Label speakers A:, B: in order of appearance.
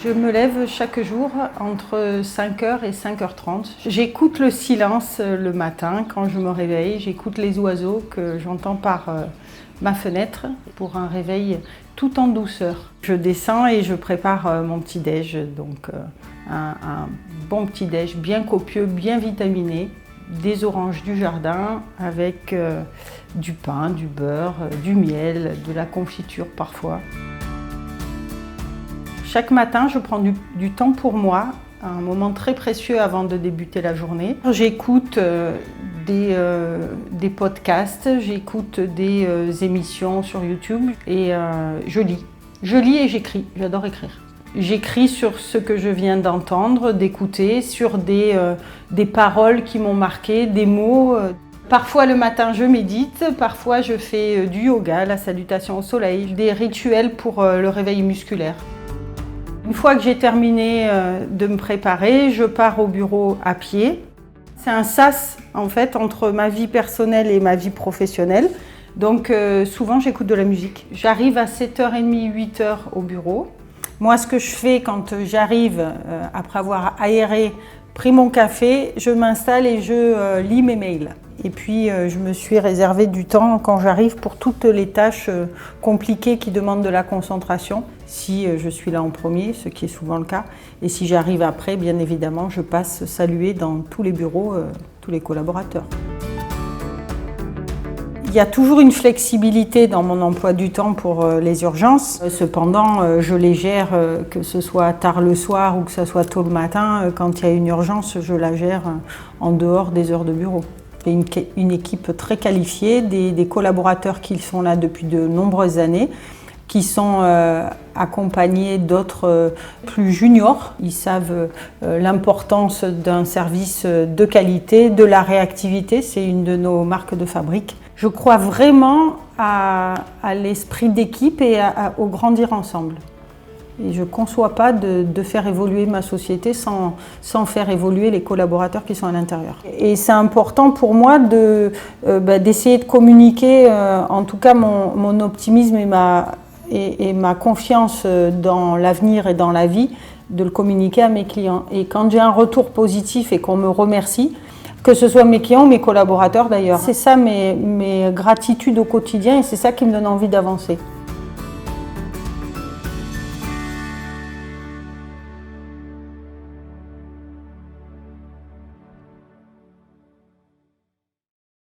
A: Je me lève chaque jour entre 5h et 5h30. J'écoute le silence le matin quand je me réveille. J'écoute les oiseaux que j'entends par ma fenêtre pour un réveil tout en douceur. Je descends et je prépare mon petit-déj, donc un bon petit-déj bien copieux, bien vitaminé. Des oranges du jardin avec du pain, du beurre, du miel, de la confiture parfois. Chaque matin, je prends du temps pour moi, un moment très précieux avant de débuter la journée. J'écoute des podcasts, j'écoute des émissions sur YouTube et je lis. Je lis et j'écris, j'adore écrire. J'écris sur ce que je viens d'entendre, d'écouter, sur des paroles qui m'ont marqué, des mots. Parfois le matin je médite, parfois je fais du yoga, la salutation au soleil, des rituels pour le réveil musculaire. Une fois que j'ai terminé de me préparer, je pars au bureau à pied. C'est un sas en fait entre ma vie personnelle et ma vie professionnelle. Donc souvent j'écoute de la musique. J'arrive à 7h30, 8h au bureau. Moi ce que je fais quand j'arrive, après avoir aéré, pris mon café, je m'installe et je lis mes mails. Et puis je me suis réservé du temps quand j'arrive pour toutes les tâches compliquées qui demandent de la concentration. Si je suis là en premier, ce qui est souvent le cas, et si j'arrive après, bien évidemment, je passe saluer dans tous les bureaux tous les collaborateurs. Il y a toujours une flexibilité dans mon emploi du temps pour les urgences. Cependant, je les gère, que ce soit tard le soir ou que ce soit tôt le matin. Quand il y a une urgence, je la gère en dehors des heures de bureau. J'ai une équipe très qualifiée, des collaborateurs qui sont là depuis de nombreuses années, qui sont accompagnés d'autres plus juniors. Ils savent l'importance d'un service de qualité, de la réactivité, c'est une de nos marques de fabrique. Je crois vraiment à l'esprit d'équipe et au grandir ensemble. Et je ne conçois pas de faire évoluer ma société sans faire évoluer les collaborateurs qui sont à l'intérieur. Et c'est important pour moi d'essayer de communiquer, en tout cas mon optimisme et ma confiance dans l'avenir et dans la vie, de le communiquer à mes clients. Et quand j'ai un retour positif et qu'on me remercie, que ce soit mes clients ou mes collaborateurs d'ailleurs, c'est ça mes gratitudes au quotidien et c'est ça qui me donne envie d'avancer.